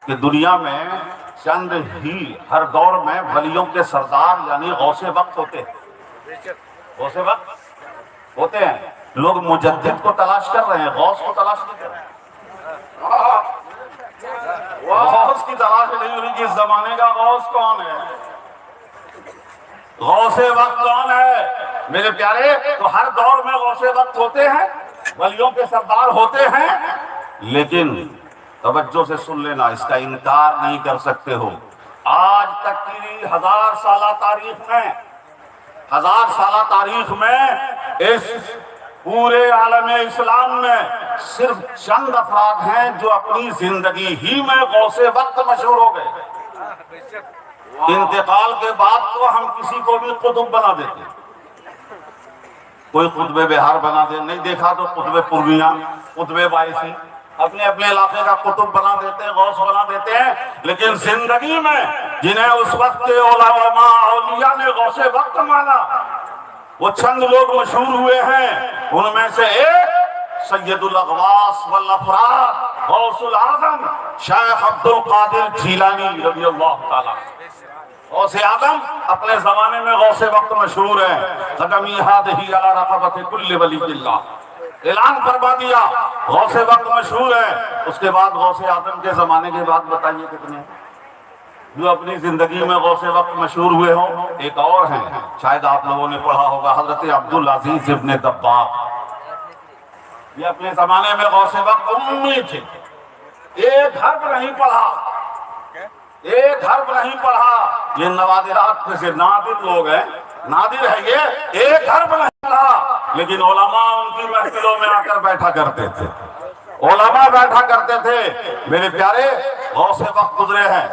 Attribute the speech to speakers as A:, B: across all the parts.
A: کہ دنیا میں چند ہی ہر دور میں ولیوں کے سردار یعنی غوث وقت ہوتے ہیں، غوث وقت ہوتے ہیں۔ لوگ مجدد کو تلاش کر رہے ہیں، غوث کو تلاش نہیں کر رہے ہیں۔ غوث کی تلاش نہیں ہو رہی کہ اس زمانے کا غوث کون ہے، غوث وقت کون ہے میرے پیارے۔ تو ہر دور میں غوث وقت ہوتے ہیں، ولیوں کے سردار ہوتے ہیں، لیکن توجہ سے سن لینا، اس کا انکار نہیں کر سکتے ہو۔ آج تک کی 1000 سالہ تاریخ میں، 1000 سالہ تاریخ میں اس پورے عالم اسلام میں صرف چند افراد ہیں جو اپنی زندگی ہی میں غوث وقت مشہور ہو گئے۔ انتقال کے بعد تو ہم کسی کو بھی قطب بنا دیتے، کوئی قطب بہار بنا دے، نہیں دیکھا تو قطب پورنیہ، قطب بائیسی، اپنے اپنے علاقے کا قطب بنا دیتے ہیں، غوث بنا دیتے ہیں۔ لیکن زندگی میں جنہیں اس وقت کے علماء اولیاء نے غوث وقت مانا، وہ چند لوگ مشہور ہوئے ہیں۔ ان میں سے ایک سید الاغواث والافراد غوث العظم شیخ عبد القادر جیلانی رضی اللہ تعالیٰ۔ غوث اعظم اپنے زمانے میں غوث وقت مشہور ہے۔ قدمی ہاتھی علی رقبۃ کل ولی اللہ، اعلان فرما دیا غوث وقت مشہور ہے۔ اس کے بعد غوث اعظم کے زمانے کے بعد بتائیے کتنے جو اپنی زندگی میں غوث وقت مشہور ہوئے ہوں۔ ایک اور ہیں، شاید آپ لوگوں نے پڑھا ہوگا، حضرت عبدالعزیز ابن دباغ۔ یہ اپنے زمانے میں غوث وقت امی تھے، ایک حرف نہیں پڑھا، ایک حرف نہیں پڑھا۔ یہ نوادرات میں سے نادر لوگ ہیں، نادر ہے یہ، ایک حرف نہیں پڑھا، لیکن علماء ان کی محفلوں میں آ کر بیٹھا کرتے تھے، علماء بیٹھا کرتے تھے۔ میرے پیارے غوث وقت گزرے ہیں۔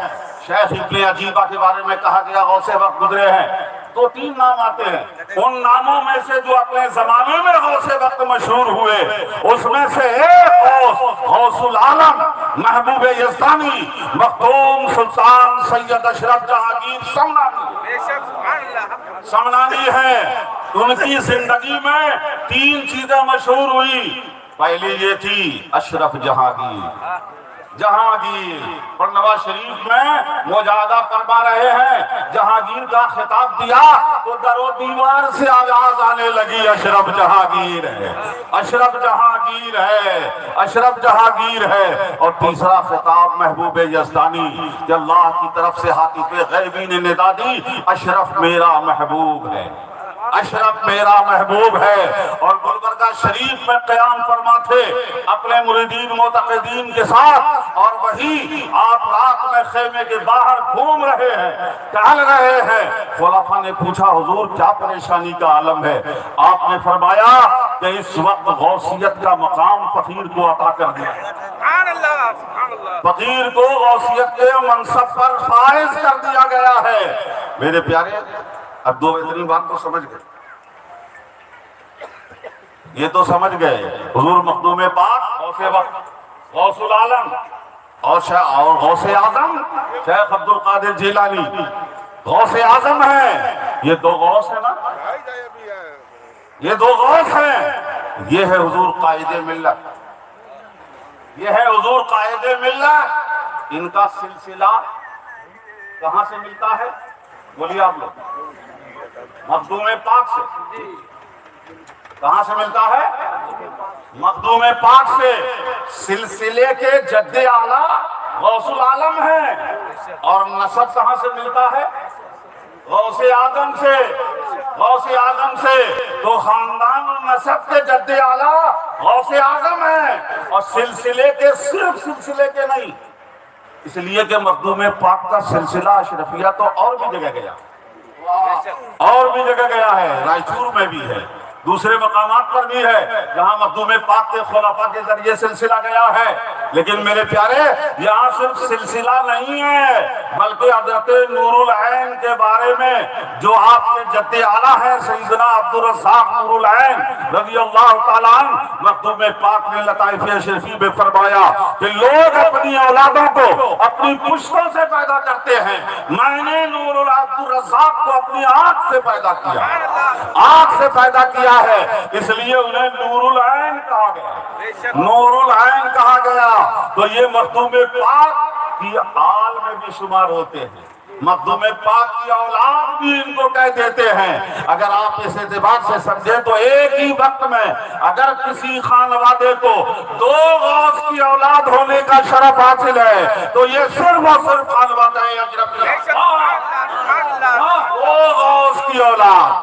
A: شیخ ابن عجیبہ کے بارے میں کہا گیا غوث وقت گزرے ہیں، تو 3 نام آتے ہیں۔ ان ناموں میں سے جو اپنے زمانے میں غوث وقت مشہور ہوئے، اس میں سے ایک غوث العالم محبوب یزدانی مختوم سلطان سید اشرف جہانگیر سمنانی ہے۔ ان کی زندگی میں 3 چیزیں مشہور ہوئی۔ پہلی یہ تھی اشرف جہانگیر، جہانگیر، اور نواز شریف میں مجاہدہ فرما رہے ہیں، جہانگیر کا خطاب دیا تو در و دیوار سے آواز آنے لگی اشرف جہانگیر ہے، اشرف جہانگیر ہے، اشرف جہانگیر ہے۔ اور تیسرا خطاب محبوب یزدانی کہ اللہ کی طرف سے ہاتف غیبی نے ندا دی، اشرف میرا محبوب ہے، اشرف میرا محبوب ہے۔ اور گلبرگہ شریف میں قیام فرما تھے اپنے مریدین معتقدین کے ساتھ، اور وہی آپ رات میں خیمے کے باہر گھوم رہے ہیں، ٹہل رہے ہیں۔ خلفاء نے پوچھا حضور کیا پریشانی کا عالم ہے؟ آپ نے فرمایا کہ اس وقت غوثیت کا مقام فقیر کو عطا کر دیا، فقیر کو غوثیت کے منصب پر فائز کر دیا گیا ہے۔ میرے پیارے اب 2 اتنی بات تو سمجھ گئے، یہ تو سمجھ گئے حضور مخدوم پاک غوث وقت، غوث العالم اور غوث اعظم شیخ عبد القادر جیلانی غوث اعظم ہیں۔ یہ 2 غوث ہیں نا، یہ 2 غوث ہیں۔ یہ ہے حضور قائد ملت، یہ ہے حضور قائد ملت۔ ان کا سلسلہ کہاں سے ملتا ہے بولیے آپ لوگ؟ مخدوم پاک سے۔ کہاں سے ملتا ہے؟ مخدوم پاک سے۔ سلسلے کے جد اعلیٰ غوث العالم ہیں، اور نسب کہاں سے ملتا ہے؟ غوث اعظم سے، غوث اعظم سے۔ تو خاندان اور نسب کے جد اعلیٰ غوث اعظم ہیں، اور سلسلے کے صرف سلسلے کے نہیں، اس لیے کہ مخدوم پاک کا سلسلہ اشرفیہ تو اور بھی جگہ گیا، اور بھی جگہ گیا ہے، رائچور میں بھی ہے، دوسرے مقامات پر بھی ہے جہاں مخدوم پاک کے خلفاء کے ذریعے سلسلہ گیا ہے۔ لیکن میرے پیارے یہاں صرف سلسلہ نہیں ہے، بلکہ حضرت نور العین کے بارے میں جو آپ کے جد اعلیٰ ہیں سیدنا عبدالرزاق نور العین رضی اللہ تعالیٰ عنہ، مخدوم پاک نے لطائف اشرفی میں فرمایا کہ لوگ اپنی اولادوں کو اپنی پشتوں سے پیدا کرتے ہیں، میں نے نور عبدالرزاق کو اپنی آنکھ سے پیدا کیا، آنکھ سے پیدا کیا ہے، اس لیے انہیں نور العین کہا گیا، نور العین کہا گیا۔ تو یہ مخدوم پاک کی آل میں بھی شمار ہوتے ہیں، مخدوم پاک کی اولاد بھی ان کو کہہ دیتے ہیں۔ اگر آپ اس اعتبار سے سمجھیں تو ایک ہی وقت میں اگر کسی خانوادے کو دو غوث کی اولاد ہونے کا شرف حاصل ہے تو یہ صرف اور صرف خانوادہ اشرفیہ، دو غوث کی اولاد۔